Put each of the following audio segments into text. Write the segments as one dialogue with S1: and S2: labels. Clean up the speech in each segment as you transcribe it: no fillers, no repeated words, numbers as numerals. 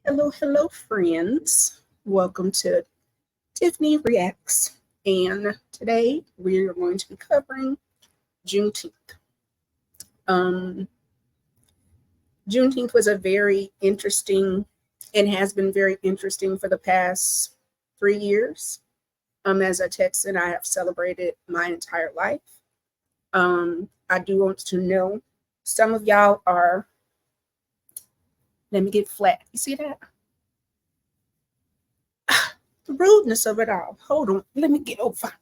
S1: Hello, hello, friends. Welcome to Tiffany Reacts. And today we are going to be covering Juneteenth. Um, Juneteenth was a very interesting and has been very interesting for the past 3 years. As a Texan, I have celebrated my entire life. I do want to know some of y'all are, let me get flat. You see that? The rudeness of it all. Hold on. Let me get over.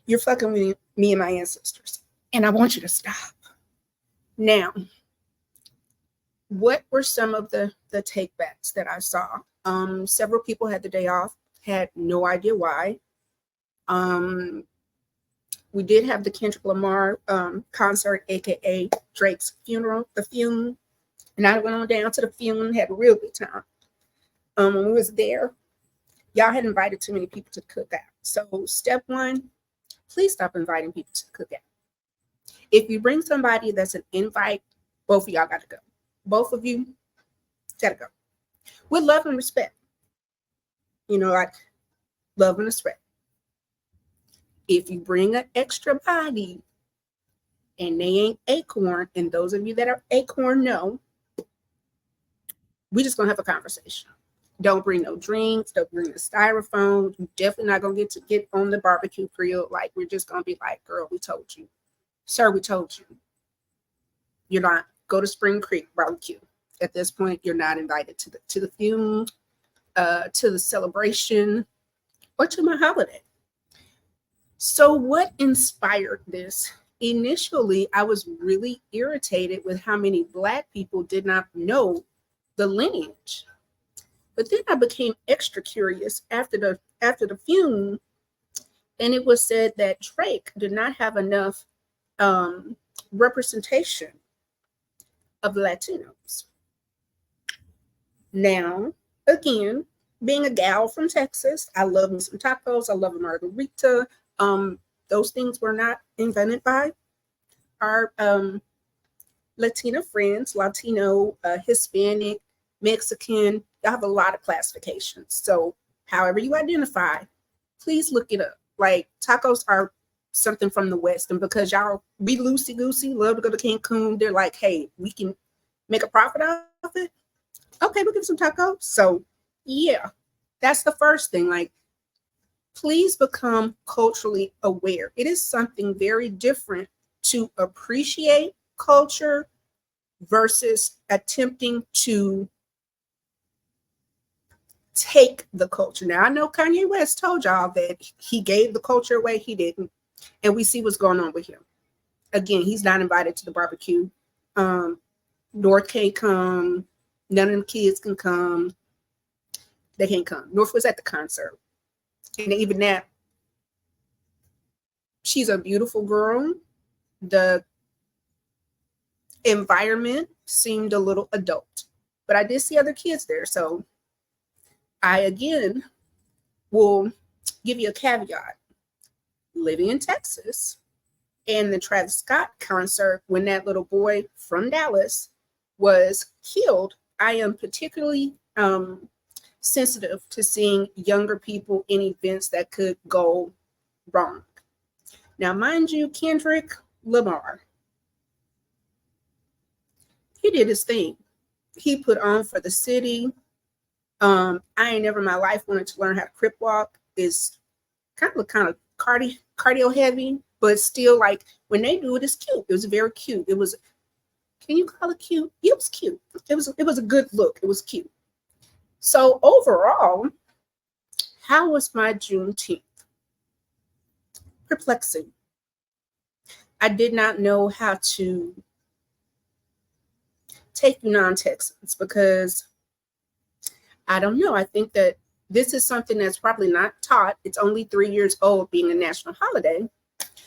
S1: You're fucking with me and my ancestors. And I want you to stop. Now, what were some of the takebacks that I saw? Several people had the day off, had no idea why. We did have the Kendrick Lamar concert, aka Drake's funeral, the Fume. And I went on down to the Fume and had a real good time. When we was there, y'all had invited too many people to the cookout. So step one, please stop inviting people to the cookout. If you bring somebody that's an invite, both of y'all got to go. Both of you got to go. With love and respect. Like love and respect. If you bring an extra body and they ain't Acorn, and those of you that are Acorn know, we just going to have a conversation. Don't bring no drinks. Don't bring the styrofoam. You're definitely not going to get on the barbecue grill. Like, we're just going to be like, girl, we told you. Sir, we told you. You're not. Go to Spring Creek barbecue. At this point, you're not invited to the Fume, to the celebration, or to my holiday. So what inspired this? Initially, I was really irritated with how many Black people did not know the lineage. But then I became extra curious after the Fume, and it was said that Drake did not have enough representation of Latinos. Now, again, being a gal from Texas, I love me some tacos. I love a margarita. Those things were not invented by our Latina friends, Latino, Hispanic, Mexican. Y'all have a lot of classifications. So however you identify, please look it up. Like, tacos are something from the West. And because y'all be loosey-goosey, love to go to Cancun, they're like, hey, we can make a profit off it. Okay, we'll give some tacos. So yeah, that's the first thing. Like, please become culturally aware. It is something very different to appreciate culture versus attempting to take the culture. Now, I know Kanye West told y'all that he gave the culture away. He didn't. And we see what's going on with him. Again, he's not invited to the barbecue. North can't come. None of them kids can come. They can't come. North was at the concert. And even that, she's a beautiful girl. The environment seemed a little adult. But I did see other kids there. So I, again, will give you a caveat. Living in Texas and the Travis Scott concert, when that little boy from Dallas was killed, I am particularly sensitive to seeing younger people in events that could go wrong. Now, mind you, Kendrick Lamar, he did his thing. He put on for the city. I ain't never in my life wanted to learn how to crip walk. It's kind of cardio heavy, but still, like, when they do it, it's cute. It was very cute. It was, can you call it cute? It was cute. It was a good look. It was cute. So overall, how was my Juneteenth? Perplexing. I did not know how to take you non-Texans because I don't know. I think that this is something that's probably not taught. It's only 3 years old, being a national holiday.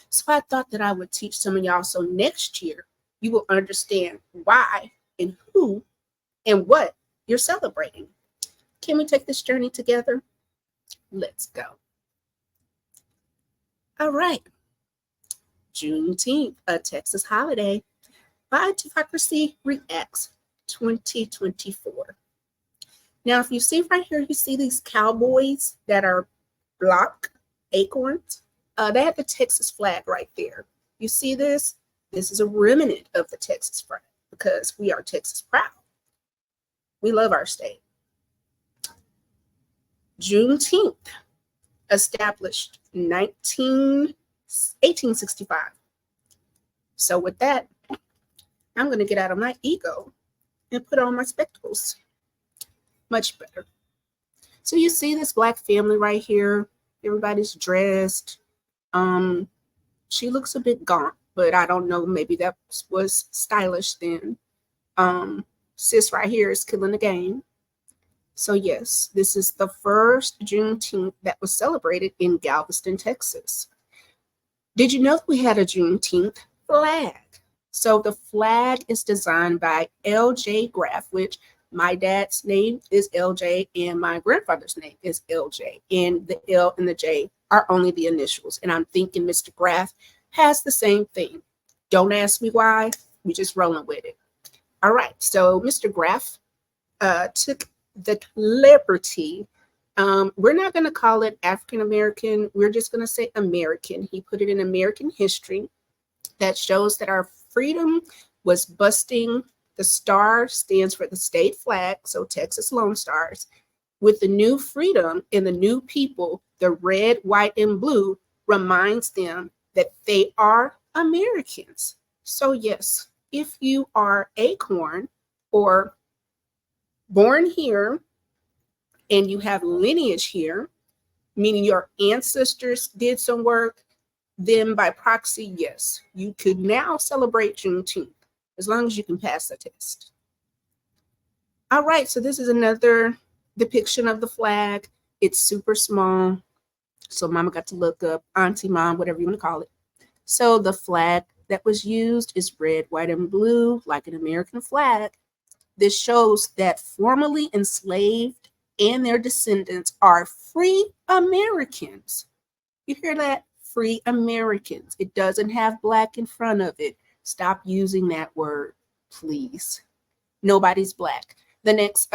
S1: So I thought that I would teach some of y'all. So next year, you will understand why and who and what you're celebrating. Can we take this journey together? Let's go. All right. Juneteenth, a Texas holiday by Autocracy Reacts. 2024. Now, if you see right here, you see these cowboys that are block acorns. They have the Texas flag right there. You see this? This is a remnant of the Texas flag because we are Texas proud. We love our state. Juneteenth, established 1865. So with that, I'm going to get out of my ego and put on my spectacles. Much better. So you see this Black family right here. Everybody's dressed. She looks a bit gaunt, but I don't know. Maybe that was stylish then. Sis right here is killing the game. So yes, this is the first Juneteenth that was celebrated in Galveston, Texas. Did you know that we had a Juneteenth flag? So the flag is designed by L.J. Graff, which my dad's name is L.J. and my grandfather's name is L.J. And the L and the J are only the initials. And I'm thinking Mr. Graff has the same thing. Don't ask me why. We're just rolling with it. All right. So Mr. Graff took the liberty. We're not going to call it African American. We're just going to say American. He put it in American history that shows that our freedom was busting. The star stands for the state flag, so Texas Lone Stars. With the new freedom and the new people, the red, white, and blue reminds them that they are Americans. So yes, if you are Acorn or born here and you have lineage here, meaning your ancestors did some work, then by proxy, yes, you could now celebrate Juneteenth as long as you can pass the test. All right, so this is another depiction of the flag. It's super small. So mama got to look up, auntie, mom, whatever you want to call it. So the flag that was used is red, white, and blue, like an American flag. This shows that formerly enslaved and their descendants are free Americans. You hear that? Free Americans. It doesn't have black in front of it. Stop using that word, please. Nobody's black. The next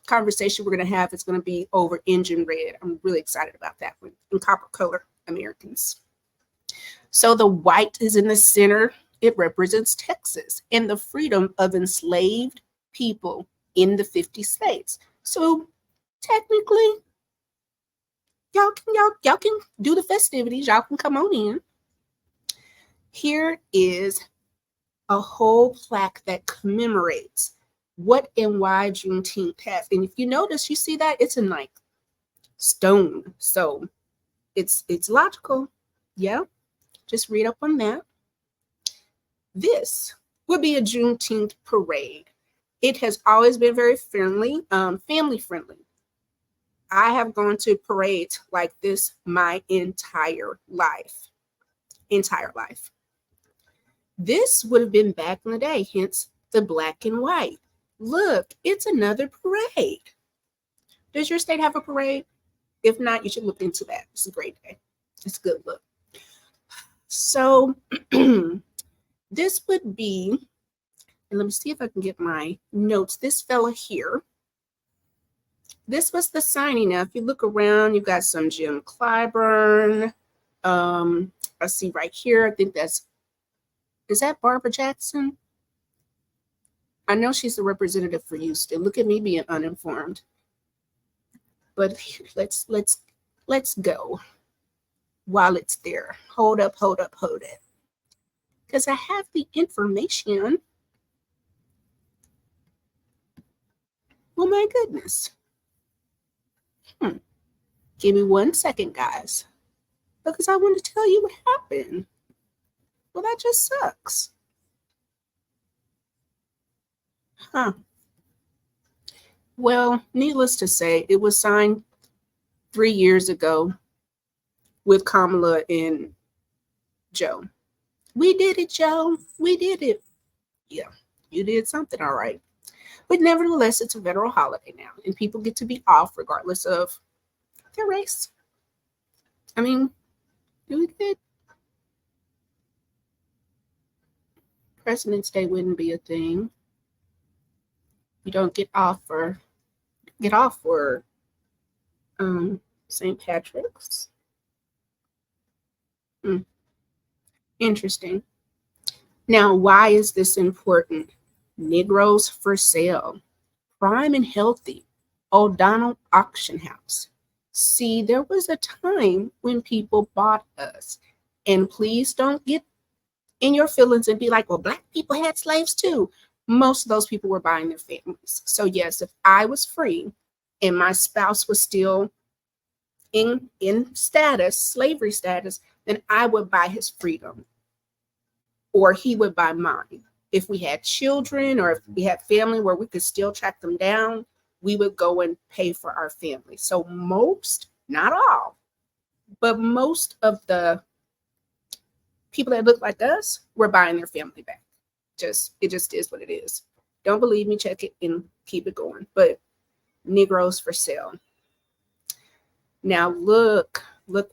S1: conversation we're going to have is going to be over engine red. I'm really excited about that one. And copper color Americans. So the white is in the center. It represents Texas and the freedom of enslaved people in the 50 states. So technically, y'all can do the festivities. Y'all can come on in. Here is a whole plaque that commemorates what and why Juneteenth has. And if you notice, you see that it's in like stone. So it's logical. Yeah. Just read up on that. This would be a Juneteenth parade. It has always been very friendly, family friendly. I have gone to parades like this my entire life. This would have been back in the day, hence the black and white. Look, it's another parade. Does your state have a parade? If not, you should look into that. It's a great day. It's a good look. So this would be, and let me see if I can get my notes. This fella here, this was the signing. Now, if you look around, you've got some Jim Clyburn. I see right here, I think is that Barbara Jackson? I know she's the representative for Houston. Look at me being uninformed. But let's go while it's there. Hold up. Because I have the information. Oh my goodness. Give me 1 second, guys. Because I want to tell you what happened. Well, that just sucks. Well, needless to say, it was signed 3 years ago with Kamala and Joe. We did it, Joe. We did it. Yeah, you did something all right. But nevertheless, it's a federal holiday now, and people get to be off regardless of their race. I mean, we did. President's Day wouldn't be a thing. You don't get off for St. Patrick's. Interesting. Now, why is this important? Negroes for sale, prime and healthy, O'Donnell Auction House. See, there was a time when people bought us. And please don't get in your feelings and be like, well, Black people had slaves too. Most of those people were buying their families. So, yes, if I was free and my spouse was still in status, slavery status, then I would buy his freedom, or he would buy mine. If we had children or if we had family where we could still track them down, we would go and pay for our family. So most, not all, but most of the people that look like us were buying their family back. It just is what it is. Don't believe me, check it and keep it going. But Negroes for sale. Now look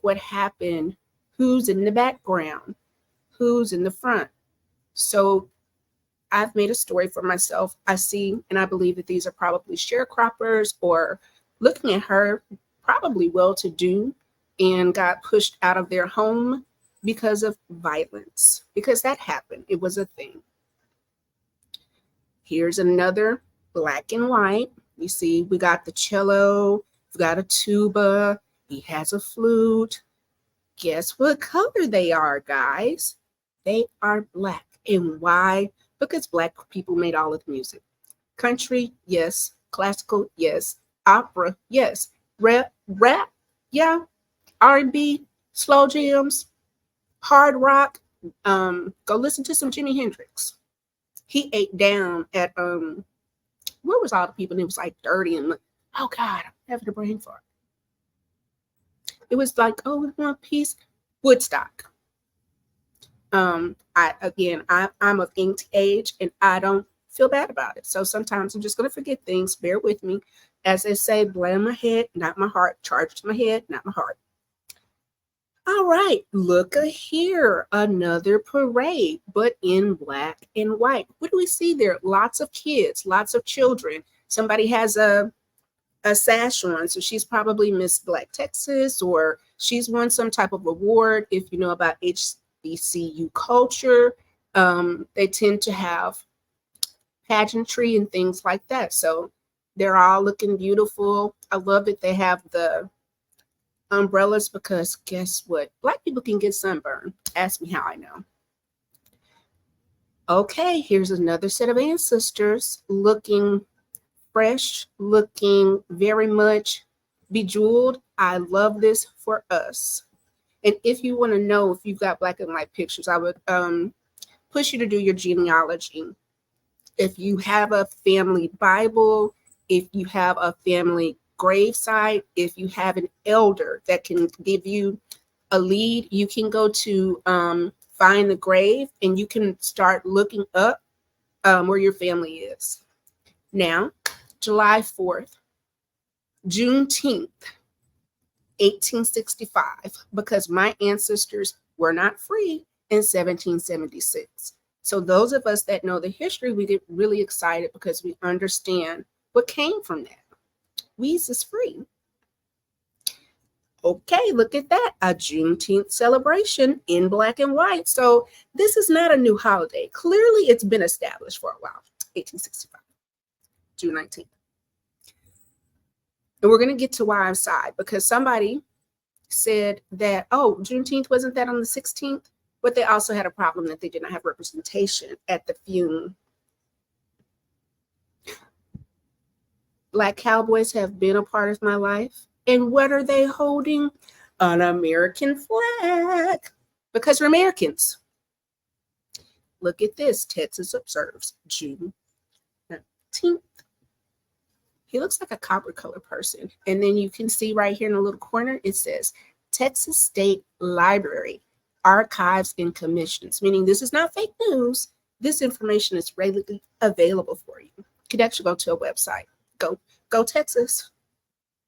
S1: what happened. Who's in the background? Who's in the front? So I've made a story for myself. I see and I believe that these are probably sharecroppers, or looking at her, probably well-to-do, and got pushed out of their home because of violence, because that happened. It was a thing. Here's another black and white. You see, we got the cello, we got a tuba, he has a flute. Guess what color they are, guys? They are black. And why? Because Black people made all of the music. Country, yes. Classical, yes. Opera, yes. Rap, yeah. R&B, slow jams, hard rock. Go listen to some Jimi Hendrix. He ate down at where was all the people? And it was like 30 and oh God, I'm having a brain fart. It was like, oh, one piece. Woodstock. I'm of inked age and I don't feel bad about it. So sometimes I'm just going to forget things. Bear with me. As they say, blame my head, not my heart. Charge to my head, not my heart. All right, look here. Another parade, but in black and white. What do we see there? Lots of kids, lots of children. Somebody has a sash on, so she's probably Miss Black Texas, or she's won some type of award. If you know about HBCU culture, they tend to have pageantry and things like that. So they're all looking beautiful. I love that they have the umbrellas, because guess what? Black people can get sunburned. Ask me how I know. Okay, here's another set of ancestors looking fresh, looking very much bejeweled. I love this for us. And if you want to know if you've got black and white pictures, I would push you to do your genealogy. If you have a family Bible, if you have a family gravesite, if you have an elder that can give you a lead, you can go to find the grave and you can start looking up where your family is. Now, July 4th, Juneteenth, 1865, because my ancestors were not free in 1776. So those of us that know the history, we get really excited because we understand what came from that. We is free. Okay, look at that, a Juneteenth celebration in black and white. So this is not a new holiday. Clearly, it's been established for a while. 1865, June 19th. And we're going to get to why I'm sad, because somebody said that, oh, Juneteenth, wasn't that on the 16th? But they also had a problem that they did not have representation at the funeral. Black cowboys have been a part of my life. And what are they holding? An American flag. Because we're Americans. Look at this. Texas observes June 19th. He looks like a copper color person. And then you can see right here in the little corner, it says Texas State Library Archives and Commissions, meaning this is not fake news. This information is readily available for you. You could actually go to a website. Go Texas.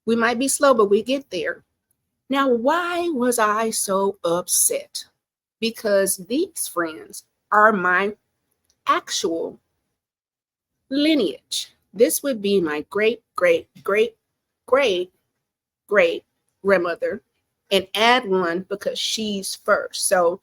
S1: We might be slow, but we get there. Now, why was I so upset? Because these friends are my actual lineage. This would be my great, great, great, great, great grandmother, and add one because she's first. So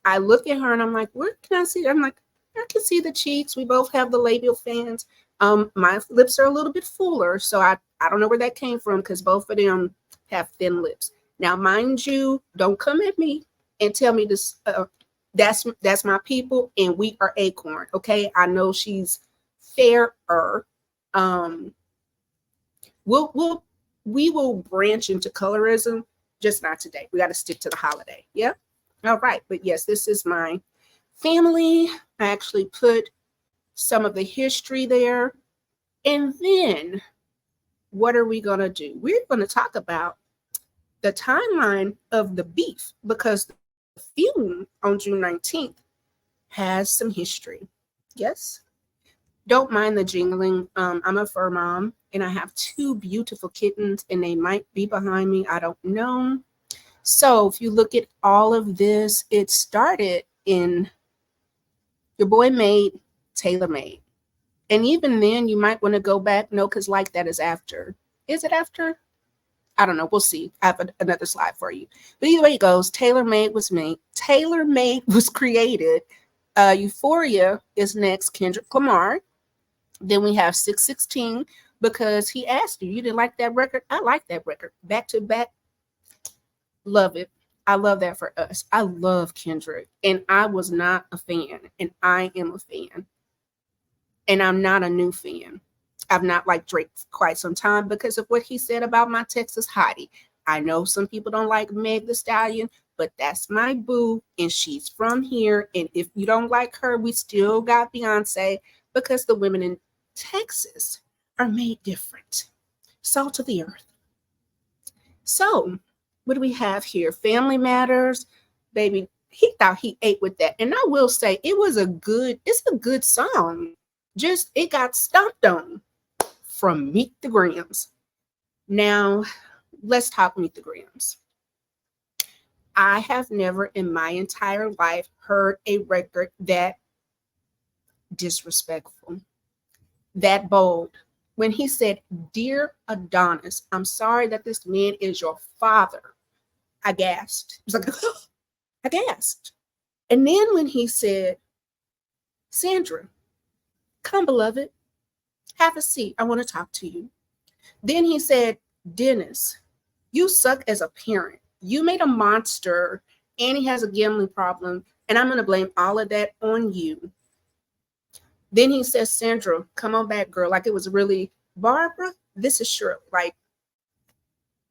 S1: I look at her and I'm like, where can I see? I'm like, I can see the cheeks. We both have the labial fans. My lips are a little bit fuller, so I don't know where that came from because both of them have thin lips. Now, mind you, don't come at me and tell me this. That's my people, and we are acorn. Okay, I know she's fairer. We will branch into colorism, just not today. We got to stick to the holiday. Yeah. All right. But yes, this is my family. I actually put some of the history there. And then what are we going to do? We're going to talk about the timeline of the beef because the funeral on June 19th has some history. Yes. Don't mind the jingling. I'm a fur mom and I have 2 beautiful kittens and they might be behind me. I don't know. So if you look at all of this, it started in your boy made Tailor Made. And even then you might want to go back. No, because like that is after. Is it after? I don't know. We'll see. I have another slide for you. But either way it goes, Tailor Made was made. Tailor Made was created. Euphoria is next, Kendrick Lamar. Then we have 616 because he asked you didn't like that record. I like that record. Back to back. Love it. I love that for us. I love Kendrick. And I was not a fan. And I am a fan. And I'm not a new fan. I've not liked Drake for quite some time because of what he said about my Texas hottie. I know some people don't like Meg Thee Stallion, but that's my boo. And she's from here. And if you don't like her, we still got Beyonce because the women in Texas are made different. Salt of the earth. So, what do we have here? Family Matters. Baby, he thought he ate with that. And I will say it's a good song. Just it got stomped on from Meet the Grams. Now, let's talk Meet the Grams. I have never in my entire life heard a record that disrespectful, that bold. When he said, "Dear Adonis, I'm sorry that this man is your father," I gasped. It was like, I gasped. And then when he said, "Sandra, come, beloved, have a seat. I want to talk to you." Then he said, "Dennis, you suck as a parent. You made a monster and he has a gambling problem. And I'm going to blame all of that on you." Then he says, "Sandra, come on back, girl." Like it was really, "Barbara, this is Shirley." Like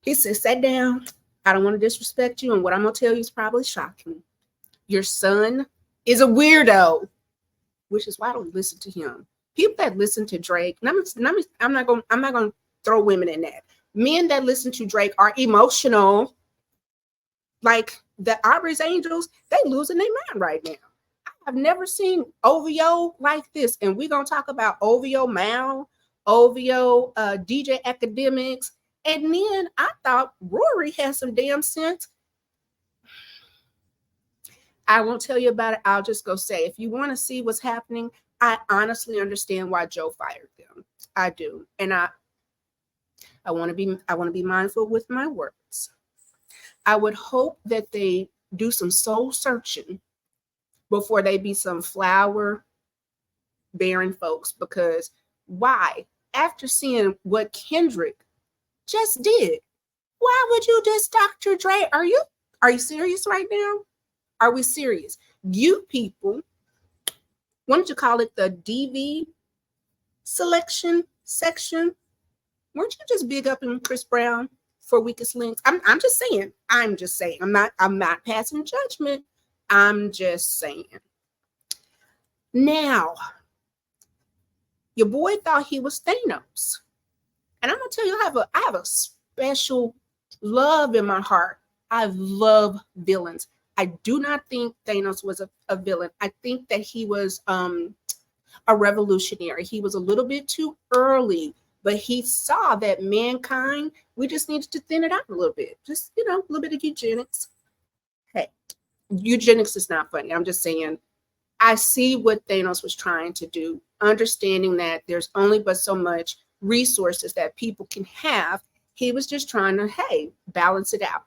S1: he said, "Sit down. I don't want to disrespect you. And what I'm going to tell you is probably shocking. Your son is a weirdo," which is why I don't listen to him. People that listen to Drake, and I'm not going to throw women in that. Men that listen to Drake are emotional. Like the Aubrey's Angels, they losing their mind right now. I've never seen OVO like this. And we're going to talk about OVO Mal, OVO DJ Academics. And then I thought Rory had some damn sense. I won't tell you about it. I'll just go say, if you want to see what's happening, I honestly understand why Joe fired them. I do. And I want to be mindful with my words. I would hope that they do some soul searching before they be some flower bearing folks, because why? After seeing what Kendrick just did, why would you diss Dr. Dre? Are you serious right now? Are we serious? You people, why don't you call it the DV selection section? Weren't you just big up in Chris Brown for Weakest Links? I'm just saying. I'm not passing judgment. I'm just saying. Now, your boy thought he was Thanos. And I'm gonna tell you, I have a special love in my heart. I love villains. I do not think Thanos was a villain. I think that he was a revolutionary. He was a little bit too early, but he saw that mankind, we just needed to thin it out a little bit. Just, a little bit of eugenics. Hey, eugenics is not funny. I'm just saying, I see what Thanos was trying to do. understanding that there's only but so much resources that people can have. He was just trying to, hey, balance it out.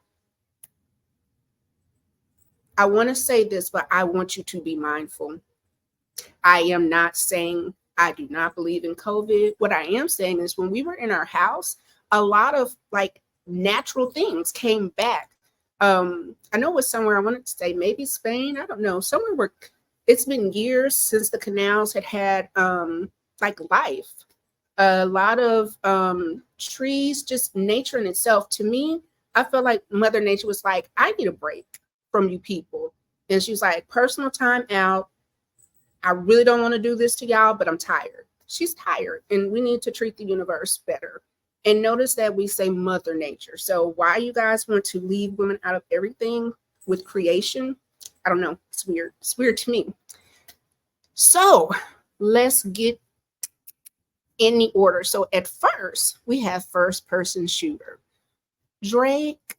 S1: I want to say this, but I want you to be mindful. I am not saying I do not believe in COVID. What I am saying is when we were in our house, a lot of like natural things came back. I know it was somewhere, I wanted to say maybe Spain, I don't know, somewhere where it's been years since the canals had like life. A lot of trees, just nature in itself. To me, I felt like Mother Nature was like, I need a break from you people. And she was like, personal time out. I really don't want to do this to y'all, but I'm tired. She's tired, and we need to treat the universe better. And notice that we say Mother Nature. So why you guys want to leave women out of everything with creation? I don't know. It's weird. It's weird to me. So let's get in the order. So at first, we have first person shooter. Drake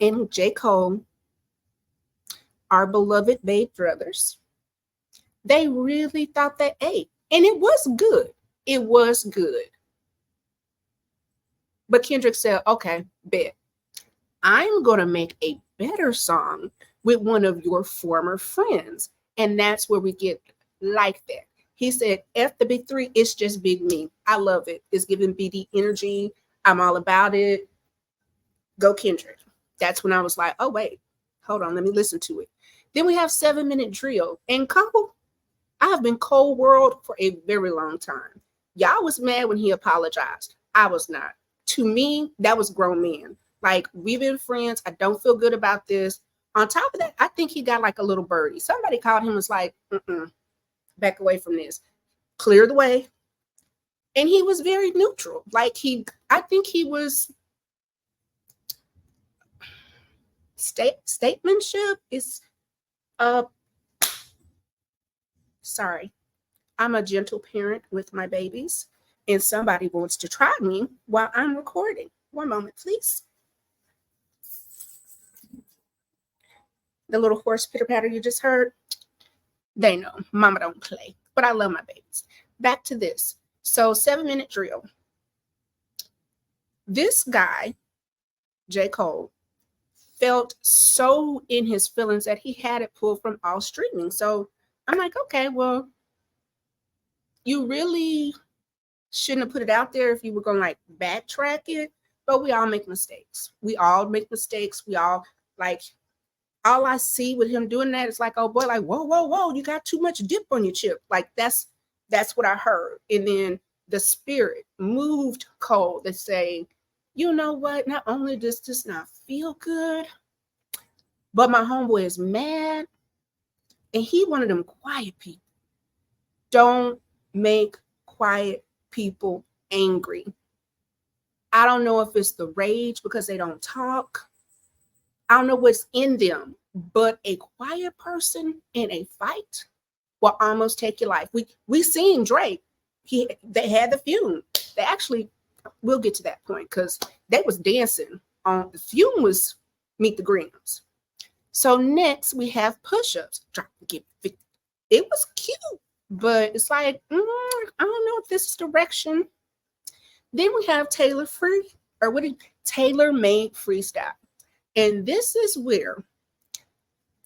S1: and J. Cole, our beloved babe brothers, they really thought that ate. And it was good. It was good. But Kendrick said, okay, bet. I'm going to make a better song with one of your former friends. And that's where we get like that. He said, F the big three, it's just big me. I love it. It's giving BD energy. I'm all about it. Go Kendrick. That's when I was like, oh, wait, hold on. Let me listen to it. Then we have 7 Minute Drill. And Cole, I have been Cole World for a very long time. Y'all was mad when he apologized. I was not. To me, that was grown men. Like, we've been friends. I don't feel good about this. On top of that, I think he got like a little birdie. Somebody called him, was like, back away from this. Clear the way. And he was very neutral. Like I think he was statementship is sorry. I'm a gentle parent with my babies, and somebody wants to try me while I'm recording. One moment, please. The little horse pitter patter you just heard, they know mama don't play, but I love my babies. Back to this. So 7 Minute Drill. This guy, J. Cole, felt so in his feelings that he had it pulled from all streaming. So I'm like, okay, well, you really shouldn't have put it out there if you were going to like backtrack it, but we all make mistakes. We all make mistakes. We all like, all I see with him doing that is like, oh boy, like, whoa, you got too much dip on your chip. Like that's what I heard. And then the spirit moved Cole to say, you know what? Not only does this not feel good, but my homeboy is mad. And he one of them quiet people. Don't make quiet people angry. I don't know if it's the rage because they don't talk. I don't know what's in them, but a quiet person in a fight will almost take your life. We seen Drake. They had the fume. They actually, we'll get to that point because they was dancing on the fume was Meet the Grams. So next we have push-ups. Drop, get 50. It was cute, but it's like, I don't know if this is direction. Then we have Taylor Made Freestyle. And this is where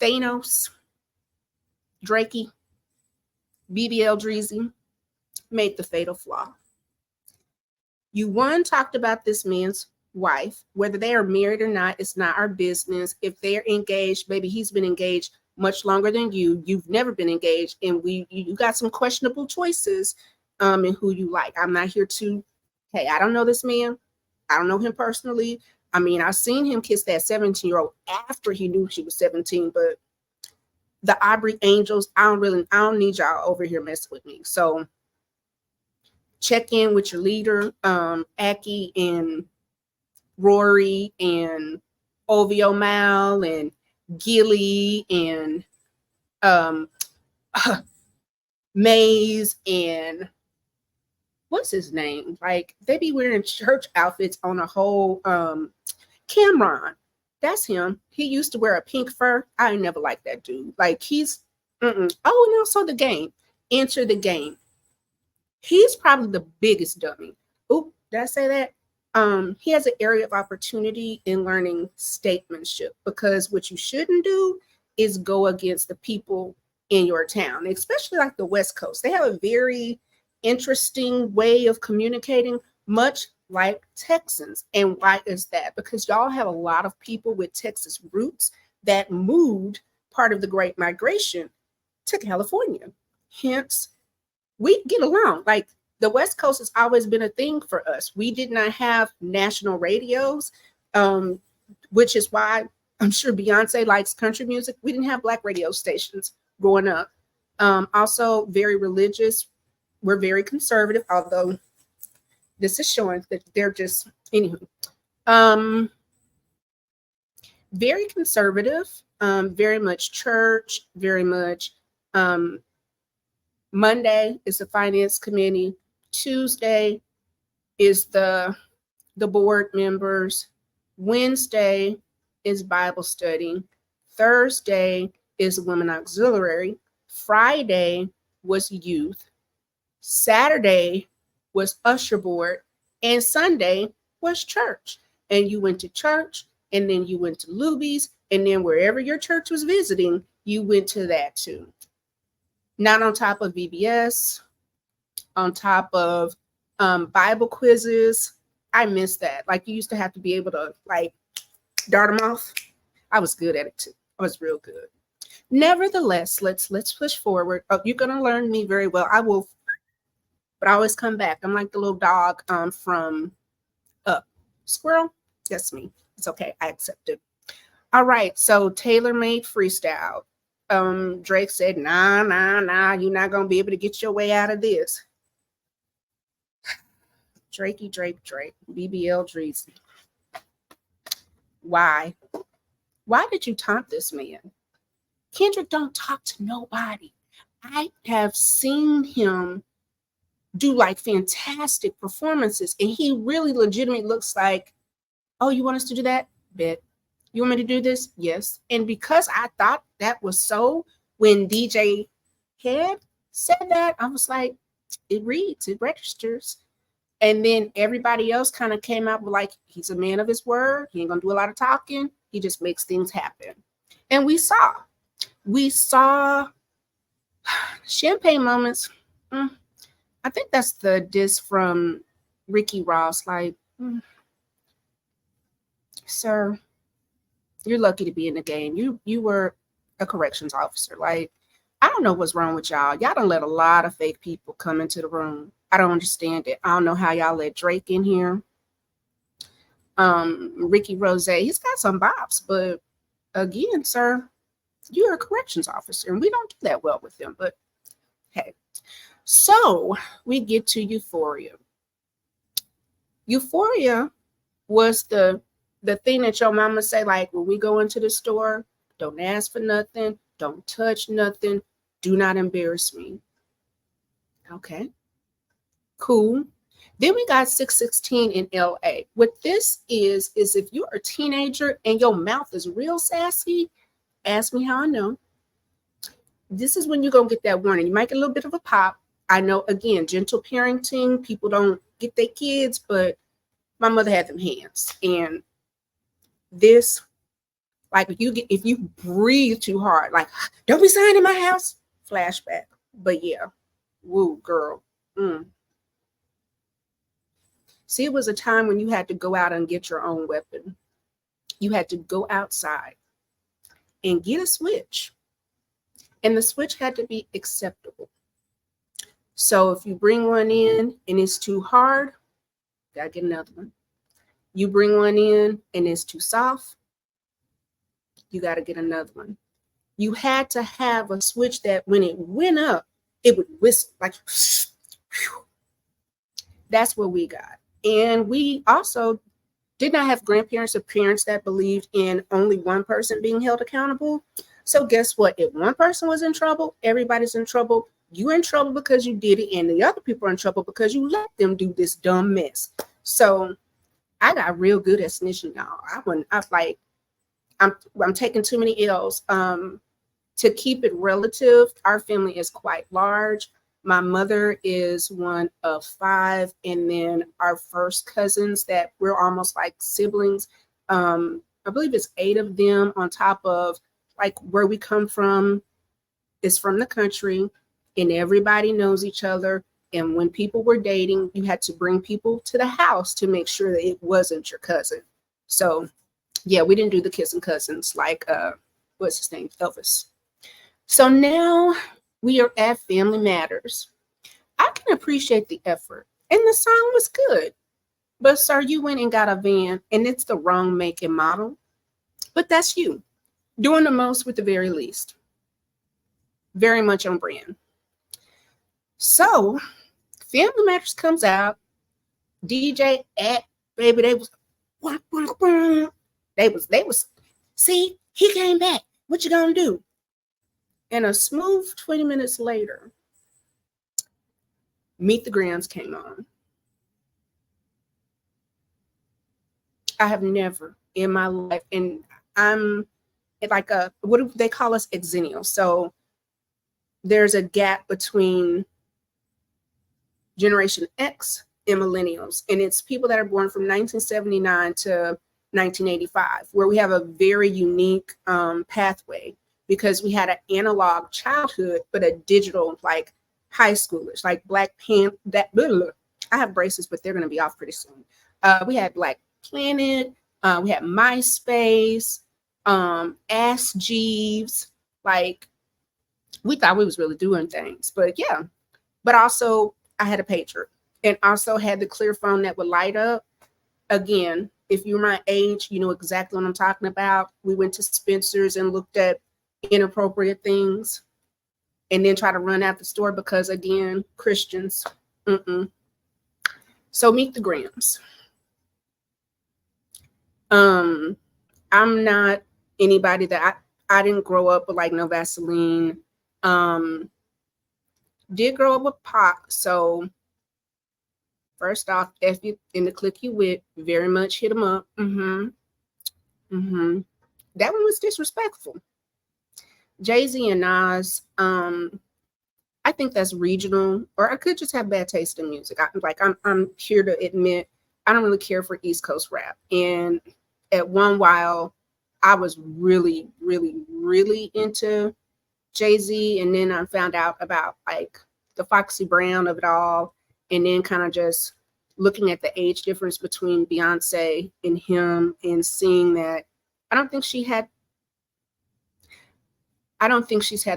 S1: Thanos, Drakey, BBL Dreezy made the fatal flaw. You talked about this man's wife, whether they are married or not, it's not our business. If they're engaged, maybe he's been engaged much longer than you. You've never been engaged, and you got some questionable choices in who you like. I'm not here to, hey, I don't know this man. I don't know him personally. I mean, I've seen him kiss that 17-year-old after he knew she was 17, but the Aubrey Angels, I don't need y'all over here messing with me. So check in with your leader, Aki and Rory and Ovio Mal and Gilly and Maze and what's his name? Like they be wearing church outfits on a whole Cameron. That's him. He used to wear a pink fur. I never liked that dude. Like he's Oh, and also the game. enter the game. He's probably the biggest dummy. Oop, did I say that? He has an area of opportunity in learning statesmanship, because what you shouldn't do is go against the people in your town, especially like the West Coast. They have a very interesting way of communicating, much like Texans. And why is that? Because y'all have a lot of people with Texas roots that moved part of the Great Migration to California. Hence, we get along. Like, the West Coast has always been a thing for us. We did not have national radios, which is why I'm sure Beyonce likes country music. We didn't have Black radio stations growing up. Also, very religious. We're very conservative, although this is showing that they're just, anywho. Very conservative, very much church, very much Monday is the finance committee. Tuesday is the board members. Wednesday is Bible study. Thursday is women auxiliary. Friday was youth. Saturday was usher board. And Sunday was church. And you went to church, and then you went to Luby's, and then wherever your church was visiting, you went to that too. Not on top of VBS, on top of Bible quizzes. I miss that. Like, you used to have to be able to like dart them off. I was good at it too. I was real good. Nevertheless, let's push forward. Oh, you're gonna learn me very well. I will, but I always come back. I'm like the little dog from Up. Squirrel, that's me. It's okay. I accept it. All right. So tailor-made freestyle. Drake said, nah, you're not gonna be able to get your way out of this. Drake, BBL Dreezy. Why? Why did you taunt this man? Kendrick don't talk to nobody. I have seen him do like fantastic performances, and he really legitimately looks like, oh, you want us to do that? Bet. You want me to do this? Yes. And because I thought that was so, when DJ Head said that, I was like, it reads, it registers. And then everybody else kind of came out with like, he's a man of his word. He ain't gonna do a lot of talking. He just makes things happen. And we saw champagne moments. I think that's the diss from Ricky Ross. Like, sir, you're lucky to be in the game. You were a corrections officer. Like, I don't know what's wrong with y'all. Y'all done let a lot of fake people come into the room. I don't understand it. I don't know how y'all let Drake in here. Ricky Rose, he's got some bops, but again, sir, you're a corrections officer, and we don't do that well with them. But hey, so we get to Euphoria. Euphoria was the thing that your mama say, like, when we go into the store, don't ask for nothing, don't touch nothing, do not embarrass me. Okay. Cool. Then we got 616 in LA. What this is if you're a teenager and your mouth is real sassy, ask me how I know. This is when you're going to get that warning. You might get a little bit of a pop. I know, again, gentle parenting. People don't get their kids, but my mother had them hands. And this, like, if you breathe too hard, like, don't be signing in my house, flashback. But yeah, woo, girl. See, it was a time when you had to go out and get your own weapon. You had to go outside and get a switch. And the switch had to be acceptable. So if you bring one in and it's too hard, gotta get another one. You bring one in and it's too soft, you gotta get another one. You had to have a switch that when it went up, it would whistle like, whew. That's what we got. And we also did not have grandparents or parents that believed in only one person being held accountable. So guess what? If one person was in trouble, everybody's in trouble. You're in trouble because you did it, and the other people are in trouble because you let them do this dumb mess. So I got real good at snitching, y'all. I'm taking too many L's. To keep it relative, our family is quite large. My mother is one of five, and then our first cousins that we're almost like siblings. I believe it's eight of them on top of like where we come from is from the country, and everybody knows each other. And when people were dating, you had to bring people to the house to make sure that it wasn't your cousin. So yeah, we didn't do the kissing cousins like what's his name? Elvis. So now we are at Family Matters. I can appreciate the effort. And the song was good. But sir, you went and got a van and it's the wrong make and model. But that's you. Doing the most with the very least. Very much on brand. So Family Matters comes out. DJ at baby, they was see, he came back. What you gonna do? And a smooth 20 minutes later, Meet the Grams came on. I have never in my life, and I'm like what do they call us? Exennial. So there's a gap between Generation X and millennials, and it's people that are born from 1979 to 1985, where we have a very unique pathway because we had an analog childhood, but a digital like high schoolers, like Black Panther. I have braces, but they're going to be off pretty soon. We had Black Planet, we had MySpace, Ask Jeeves. Like we thought we was really doing things, but yeah. But also, I had a pager and also had the clear phone that would light up. Again, if you're my age, you know exactly what I'm talking about. We went to Spencer's and looked at inappropriate things and then try to run out the store because, again, Christians. So Meet the Grams. I'm not anybody that I didn't grow up with like no Vaseline. Did grow up with pop. So first off, if you in the click you with, very much hit them up. That one was disrespectful. Jay-Z and Nas, I think that's regional, or I could just have bad taste in music. I'm here to admit I don't really care for East Coast rap. And at one while, I was really, really, really into Jay-Z, and then I found out about like the Foxy Brown of it all, and then kind of just looking at the age difference between Beyonce and him and seeing that I don't think she's had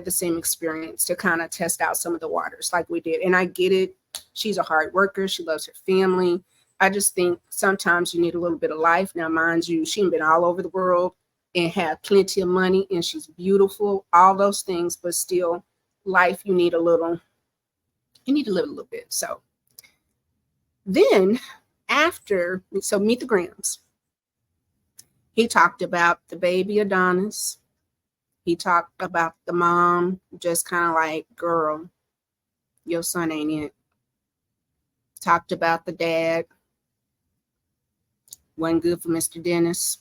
S1: the same experience to kind of test out some of the waters like we did. And I get it. She's a hard worker. She loves her family. I just think sometimes you need a little bit of life. Now, mind you, she's been all over the world and have plenty of money, and she's beautiful, all those things, but still life, you need to live a little bit. So then Meet the Grams. He talked about the baby Adonis. He talked about the mom, just kind of like, girl, your son ain't it. Talked about the dad. Wasn't good for Mr. Dennis.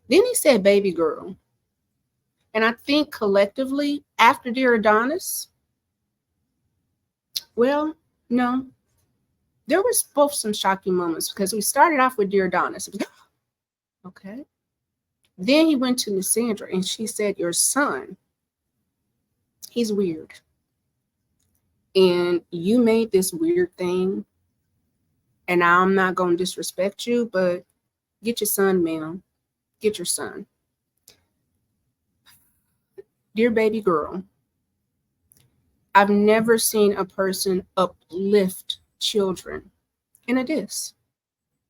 S1: Then he said baby girl. And I think collectively, after Dear Adonis, well, no. There was both some shocking moments because we started off with Dear Adonis. It was, okay. Then he went to Miss Sandra and she said, your son, he's weird. And you made this weird thing. And I'm not going to disrespect you, but get your son, ma'am. Get your son. Dear baby girl, I've never seen a person uplift children in a diss.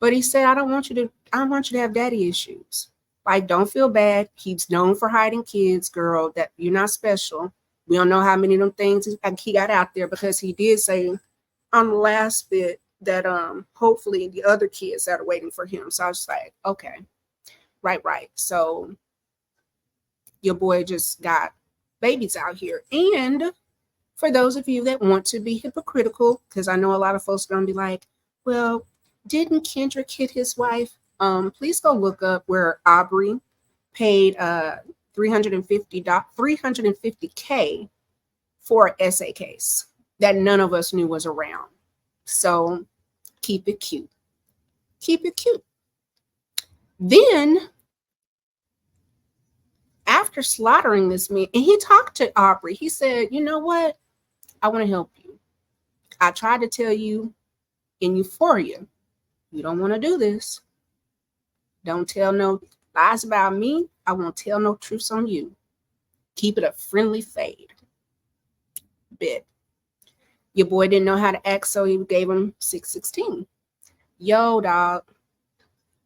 S1: But he said, I don't want you to have daddy issues. Like, don't feel bad. He's known for hiding kids, girl, that you're not special. We don't know how many of them things he got out there, because he did say on the last bit that hopefully the other kids that are waiting for him. So I was like, okay, right. So your boy just got babies out here. And for those of you that want to be hypocritical, because I know a lot of folks are going to be like, well, didn't Kendrick hit his wife? Please go look up where Aubrey paid $350K for an essay case. that none of us knew was around. So keep it cute. Keep it cute. Then, after slaughtering this man, and he talked to Aubrey, he said, you know what? I want to help you. I tried to tell you in Euphoria, you don't want to do this. Don't tell no lies about me. I won't tell no truths on you. Keep it a friendly fade. Bit. Your boy didn't know how to act, so he gave him 616. Yo, dog.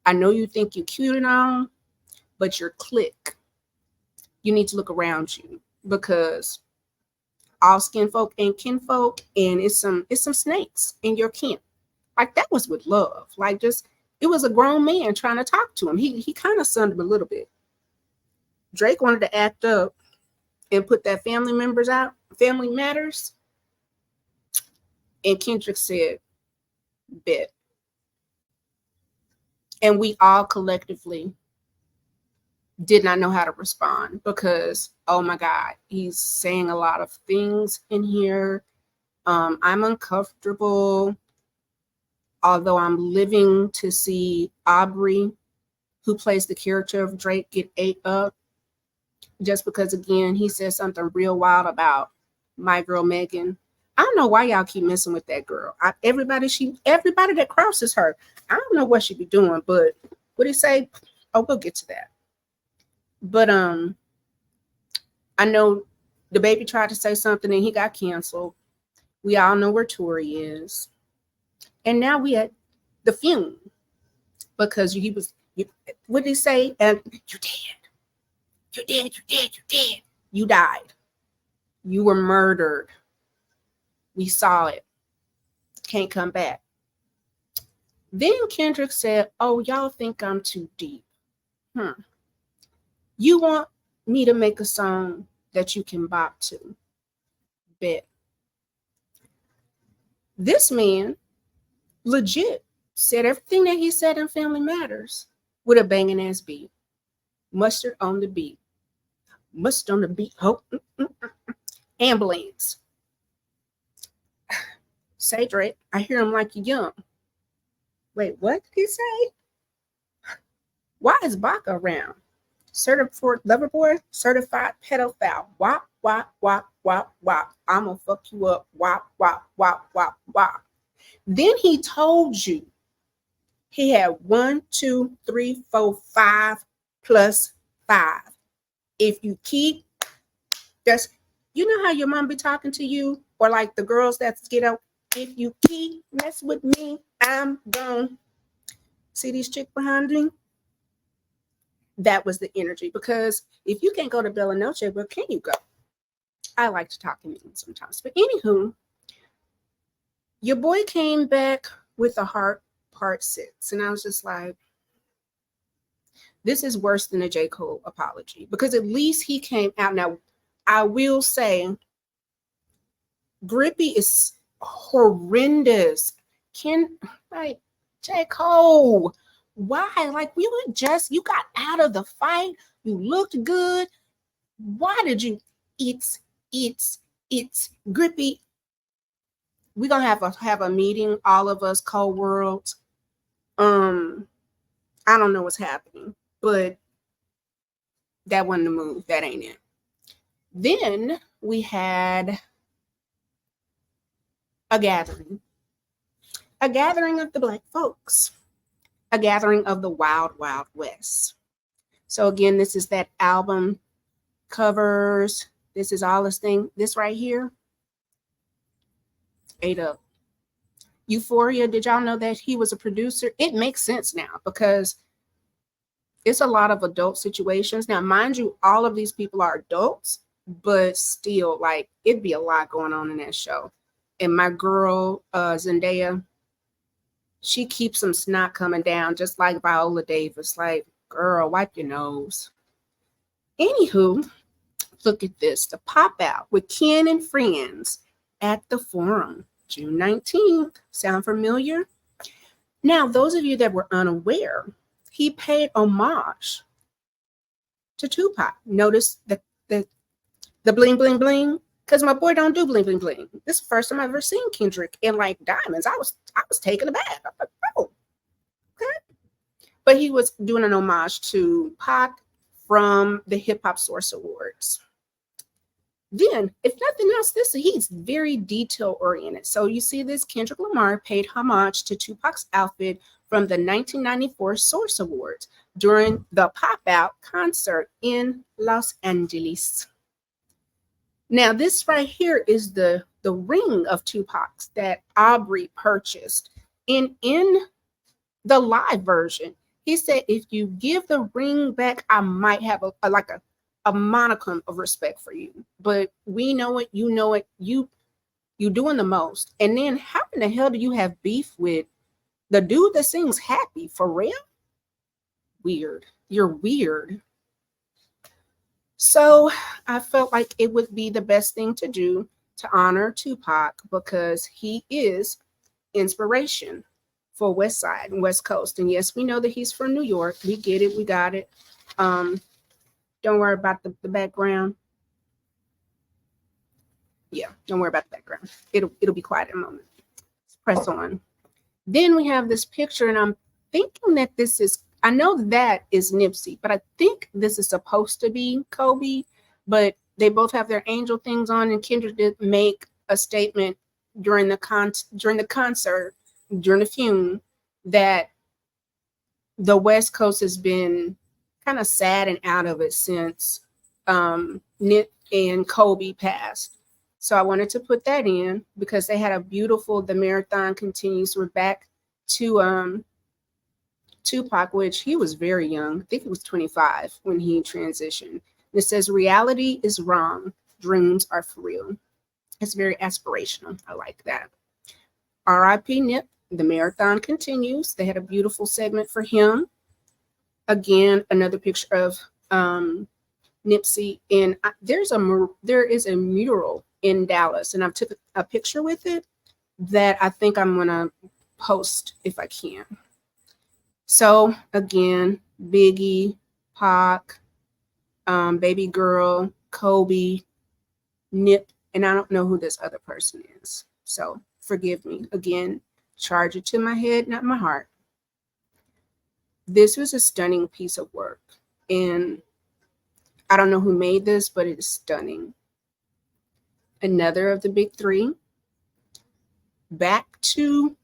S1: I know you think you're cute and all, but your clique. You need to look around you, because all skin folk ain't kinfolk, and it's some snakes in your kin. Like, that was with love. Like, just, it was a grown man trying to talk to him. He kind of sunned him a little bit. Drake wanted to act up and put that family members out, family matters. And Kendrick said, bet. And we all collectively did not know how to respond, because, oh my God, he's saying a lot of things in here. I'm uncomfortable, although I'm living to see Aubrey, who plays the character of Drake, get ate up. Just because, again, he said something real wild about my girl Megan. I don't know why y'all keep messing with that girl. Everybody that crosses her, I don't know what she be doing, but what he say? Oh, we'll get to that. But I know the baby tried to say something and he got canceled. We all know where Tory is, and now we at the funeral, because what did he say? And you dead. You died. You were murdered. We saw it. Can't come back. Then Kendrick said, oh, y'all think I'm too deep. You want me to make a song that you can bop to? Bet. This man legit said everything that he said in Family Matters with a banging ass beat. Mustard on the beat. Mustard on the beat. Hope. Ambulance. Say, Drake, I hear him like you're young. Wait, what did he say? Why is Baca around? Certified lover boy, certified pedophile. Wop, wop, wop, wop, wop. I'm gonna fuck you up. Wop, wop, wop, wop, wop. Then he told you he had 1, 2, 3, 4, 5 plus 5. If you keep, that's, you know how your mom be talking to you, or like the girls that get out. If you keep mess with me, I'm gone. See these chicks behind me? That was the energy. Because if you can't go to Bella Noche, where can you go? I like to talk in meetings sometimes. But anywho, your boy came back with a heart part 6. And I was just like, this is worse than a J. Cole apology. Because at least he came out. Now, I will say, Grippy is horrendous. Like, J. Cole, why? Like, you got out of the fight. You looked good. Why did you? It's Grippy. We're gonna have a meeting, all of us, co-worlds. I don't know what's happening, but that wasn't the move. That ain't it. Then we had a gathering of the Black folks, a gathering of the Wild Wild West. So again, this is that album covers. This is all this thing. This right here, ate up. Euphoria, did y'all know that he was a producer? It makes sense now, because it's a lot of adult situations. Now, mind you, all of these people are adults, but still, like, it'd be a lot going on in that show. And my girl, Zendaya, she keeps some snot coming down, just like Viola Davis. Like, girl, wipe your nose. Anywho, look at this. The pop out with Ken and friends at the Forum, June 19th. Sound familiar? Now, those of you that were unaware, he paid homage to Tupac. Notice the bling, bling, bling. because my boy don't do bling bling bling. This is the first time I've ever seen Kendrick in like diamonds. I was taken aback. I'm like, oh, okay. But he was doing an homage to Pac from the Hip Hop Source Awards. Then, if nothing else, he's very detail oriented. So you see this Kendrick Lamar paid homage to Tupac's outfit from the 1994 Source Awards during the Pop Out concert in Los Angeles. Now, this right here is the ring of Tupac's that Aubrey purchased. And in the live version, he said, if you give the ring back, I might have a monicum of respect for you. But we know it, you doing the most. And then how in the hell do you have beef with the dude that sings Happy? For real? Weird. You're weird. So I felt like it would be the best thing to do to honor Tupac because he is inspiration for West Side and West Coast. And yes, we know that he's from New York. We get it. We got it. Don't worry about the background. Yeah, don't worry about the background. It'll be quiet in a moment. Let's press on. Then we have this picture, and I'm thinking that I know that is Nipsey, but I think this is supposed to be Kobe, but they both have their angel things on, and Kendrick did make a statement during the concert, during the fume, that the West Coast has been kind of sad and out of it since Nip and Kobe passed. So I wanted to put that in because they had the marathon continues. We're back to Tupac, which he was very young. I think he was 25 when he transitioned. It says, reality is wrong. Dreams are for real. It's very aspirational. I like that. R.I.P. Nip. The marathon continues. They had a beautiful segment for him. Again, another picture of Nipsey. And there is a mural in Dallas, and I took a picture with it that I think I'm going to post if I can. So again, Biggie, Pac, Baby Girl, Kobe, Nip, and I don't know who this other person is. So forgive me. Again, charge it to my head, not my heart. This was a stunning piece of work. And I don't know who made this, but it is stunning. Another of the big three. Back to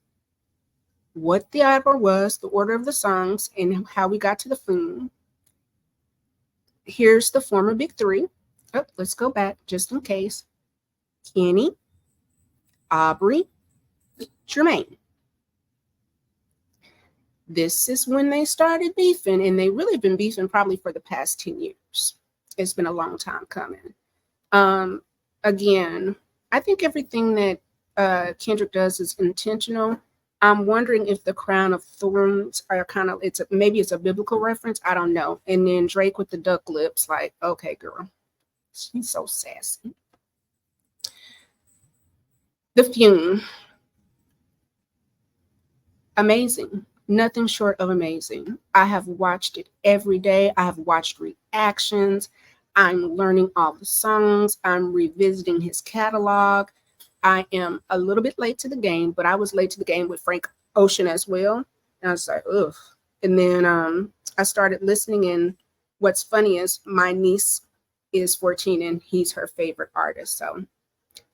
S1: what the order was, the order of the songs, and how we got to the film. Here's the former big three. Oh, let's go back just in case. Kenny, Aubrey, Jermaine. This is when they started beefing, and they really been beefing probably for the past 10 years. It's been a long time coming. Again, I think everything that Kendrick does is intentional. I'm wondering if the crown of thorns are maybe it's a biblical reference. I don't know. And then Drake with the duck lips, like, okay, girl, she's so sassy. The Fume. Amazing. Nothing short of amazing. I have watched it every day. I have watched reactions. I'm learning all the songs. I'm revisiting his catalog. I am a little bit late to the game, but I was late to the game with Frank Ocean as well. And I was like, ugh. And then I started listening, and what's funny is my niece is 14 and he's her favorite artist. So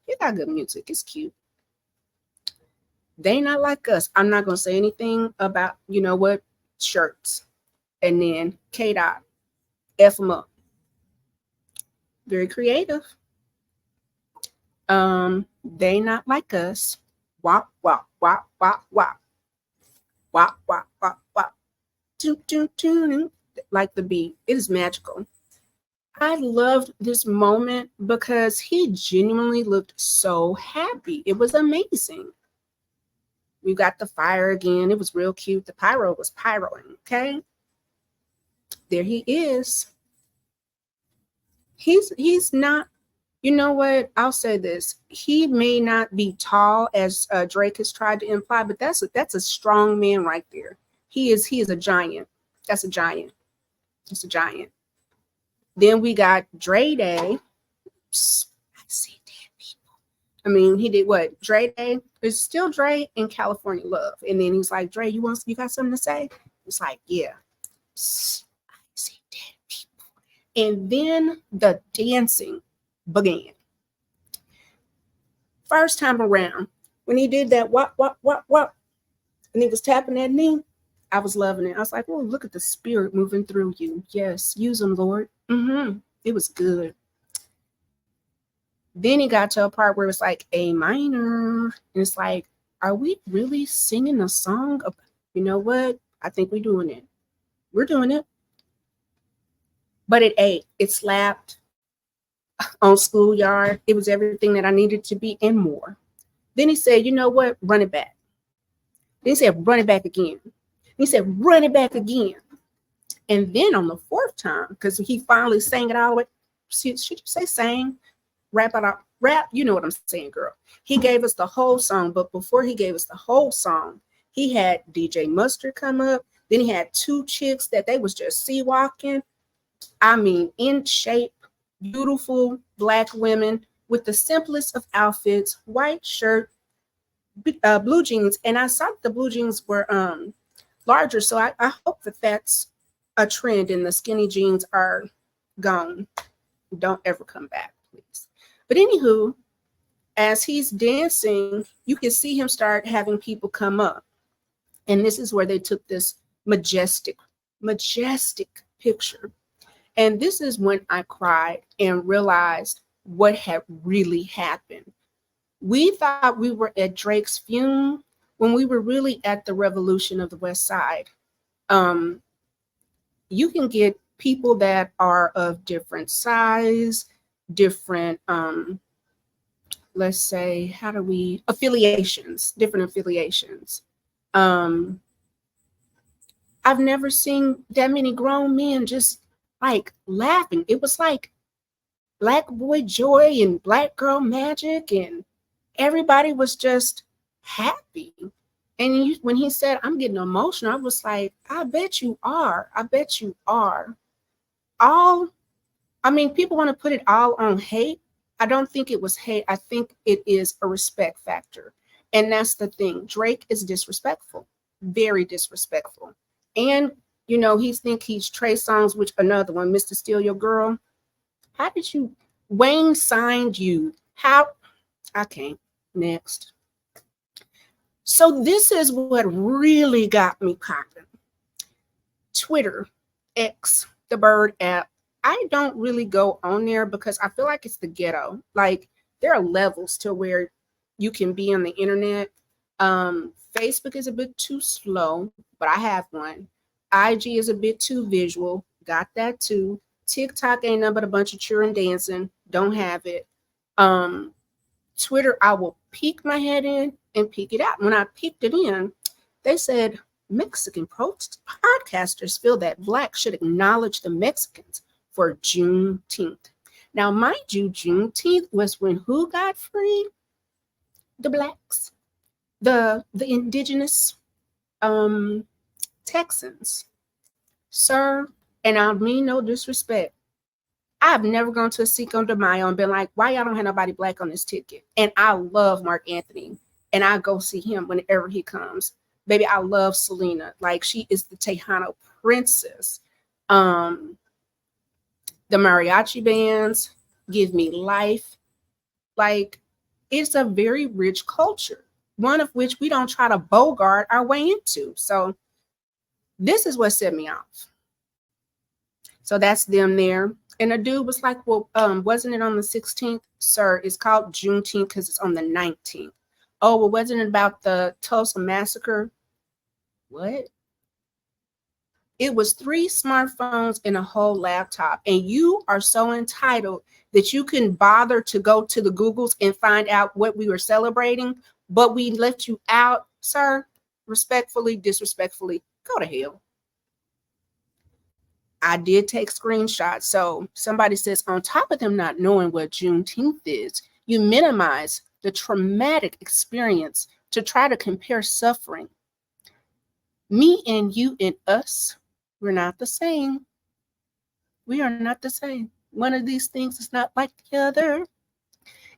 S1: he got good music. It's cute. They not like us. I'm not going to say anything about, you know what, shirts. And then K-Dot, F them up. Very creative. They not like us. Wop, wop, wop, wop, wop. Wop, wop, wop, wop. Toot, toot, toot. Like the beat. It is magical. I loved this moment because he genuinely looked so happy. It was amazing. We got the fire again. It was real cute. The pyro was pyroing, okay? There he is. He's not, you know what? I'll say this. He may not be tall as Drake has tried to imply, but that's a strong man right there. He is a giant. That's a giant. It's a giant. Then we got Dre Day. Oops, I see I mean, he did what? Dre Day? It's still Dre and California Love. And then he's like, Dre, you got something to say? It's like, yeah. I see dead people. And then the dancing began. First time around, when he did that what, and he was tapping that knee, I was loving it. I was like, oh, look at the spirit moving through you. Yes, use them, Lord. It was good. Then he got to a part where it's like A minor. And it's like, are we really singing a song? You know what? I think we're doing it. We're doing it. But it ate. It slapped on Schoolyard. It was everything that I needed to be and more. Then he said, you know what? Run it back. Then he said, run it back again. He said, run it back again. And then on the fourth time, because he finally sang it all the way. Should you say sang? Rap it out. Rap, you know what I'm saying, girl. He gave us the whole song, but before he gave us the whole song, he had DJ Mustard come up. Then he had two chicks that they was just sea walking. I mean, in shape, beautiful Black women with the simplest of outfits, white shirt, blue jeans. And I saw that the blue jeans were larger, so I hope that that's a trend and the skinny jeans are gone. Don't ever come back, please. But anywho, as he's dancing, you can see him start having people come up. And this is where they took this majestic picture. And this is when I cried and realized what had really happened. We thought we were at Drake's funeral when we were really at the revolution of the West Side. You can get people that are of different size, different, let's say, affiliations, different affiliations. I've never seen that many grown men just like laughing. It was like Black boy joy and Black girl magic, and everybody was just happy. And when he said, I'm getting emotional, I was like, I bet you are. I bet you are. People want to put it all on hate. I don't think it was hate. I think it is a respect factor. And that's the thing. Drake is disrespectful, very disrespectful. And, he's Trey Songz, which another one, Mr. Steal Your Girl. How did you, Wayne signed you. How? I can't. Next. So this is what really got me popping. Twitter, X, the Bird app. I don't really go on there because I feel like it's the ghetto. Like, there are levels to where you can be on the internet. Facebook is a bit too slow, but I have one. IG is a bit too visual. Got that too. TikTok ain't nothing but a bunch of cheering dancing. Don't have it. Twitter, I will peek my head in and peek it out. When I peeked it in, they said Mexican podcasters feel that Blacks should acknowledge the Mexicans for Juneteenth. Now, mind you, Juneteenth was when who got free? The Blacks, the indigenous Texans. Sir, and I mean no disrespect, I've never gone to a Cinco de Mayo and been like, why y'all don't have nobody Black on this ticket? And I love Mark Anthony, and I go see him whenever he comes. Baby, I love Selena. Like, she is the Tejano princess. The mariachi bands give me life. Like, it's a very rich culture, one of which we don't try to bogart our way into. So this is what set me off. So that's them there. And a dude was like, well, wasn't it on the 16th? Sir, it's called Juneteenth because it's on the 19th. Oh, well, wasn't it about the Tulsa massacre? What? It was 3 smartphones and a whole laptop. And you are so entitled that you can bother to go to the Googles and find out what we were celebrating, but we left you out. Sir, respectfully, disrespectfully, go to hell. I did take screenshots. So somebody says, on top of them not knowing what Juneteenth is, you minimize the traumatic experience to try to compare suffering. Me and you and us, we're not the same. We are not the same. One of these things is not like the other.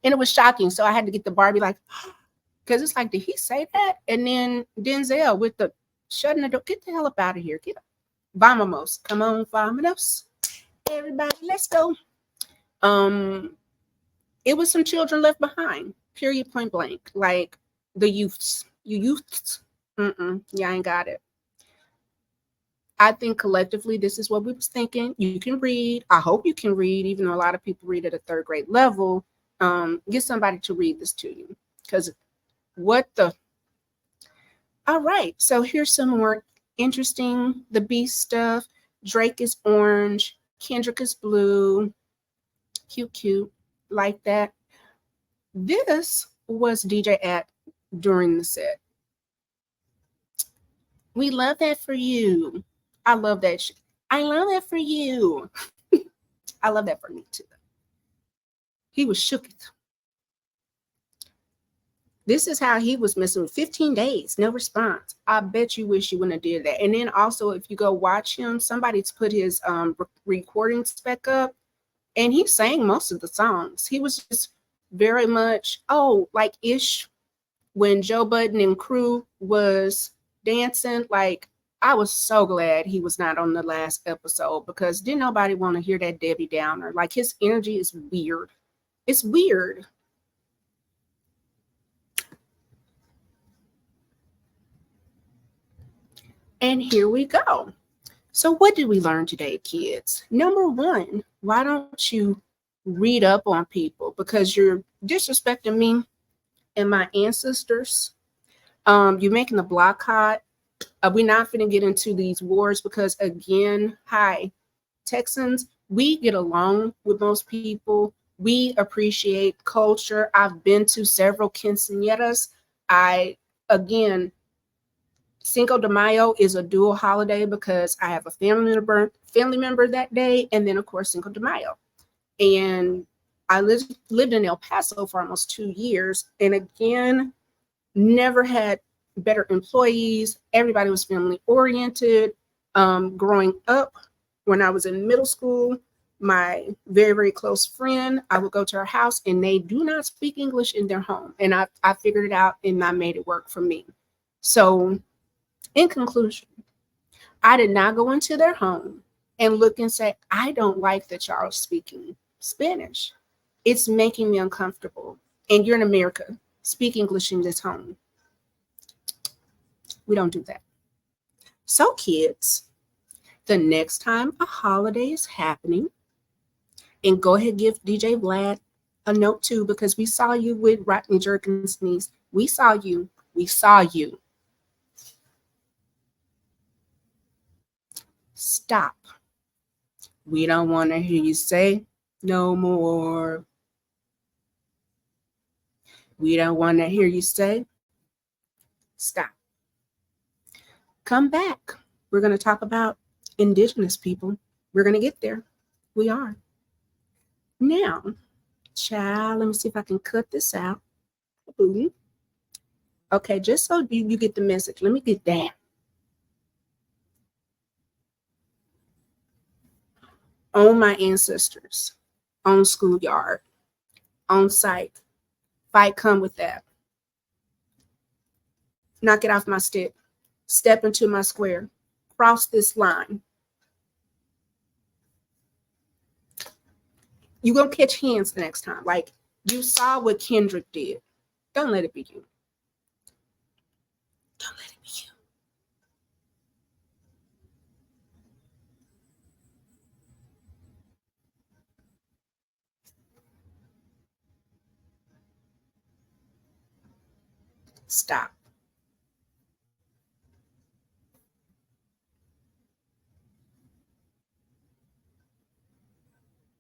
S1: And it was shocking. So I had to get the Barbie like, because it's like, did he say that? And then Denzel with the shutting the door, get the hell up out of here. Get up. Vamos. Come on, vamos. Everybody, let's go. It was some children left behind, period, point blank. Like the youths. You youths. Yeah, I ain't got it. I think collectively, this is what we was thinking. You can read. I hope you can read, even though a lot of people read at a third grade level. Get somebody to read this to you. Because what the... All right. So here's some more interesting The Beast stuff. Drake is orange. Kendrick is blue. Cute, cute. Like that. This was DJ at during the set. We love that for you. I love that shit. I love that for you. I love that for me too. He was shook. This is how he was missing 15 days, no response. I bet you wish you wouldn't have did that. And then also, if you go watch him, somebody's put his recording spec up, and he sang most of the songs. He was just very much, like ish when Joe Budden and crew was dancing. Like, I was so glad he was not on the last episode, because didn't nobody want to hear that Debbie Downer. Like, his energy is weird. It's weird. And here we go. So what did we learn today, kids? Number one, why don't you read up on people? Because you're disrespecting me and my ancestors. You're making the block hot. We're not going to get into these wars because, again, Texans, we get along with most people. We appreciate culture. I've been to several quinceañeras. Cinco de Mayo is a dual holiday because I have a family member that day, and then of course Cinco de Mayo. And I lived in El Paso for almost 2 years, and again, never had better employees. Everybody was family oriented. Growing up, when I was in middle school, my very, very close friend, I would go to her house, and they do not speak English in their home, and I figured it out, and I made it work for me. So in conclusion, I did not go into their home and look and say, I don't like that y'all are speaking Spanish. It's making me uncomfortable. And you're in America. Speak English in this home. We don't do that. So, kids, the next time a holiday is happening, and go ahead and give DJ Vlad a note too, because we saw you with Rodney Jerkins' niece. We saw you. We saw you. Stop. We don't want to hear you say no more. We don't want to hear you say stop. Come back. We're going to talk about indigenous people. We're going to get there. We are. Now, child, let me see if I can cut this out. Okay, just so you get the message. Let me get that. On my ancestors, on schoolyard, on site. Fight come with that. Knock it off my stick. Step into my square. Cross this line. You're going to catch hands the next time. Like you saw what Kendrick did. Don't let it be you. Don't let it be you. Stop.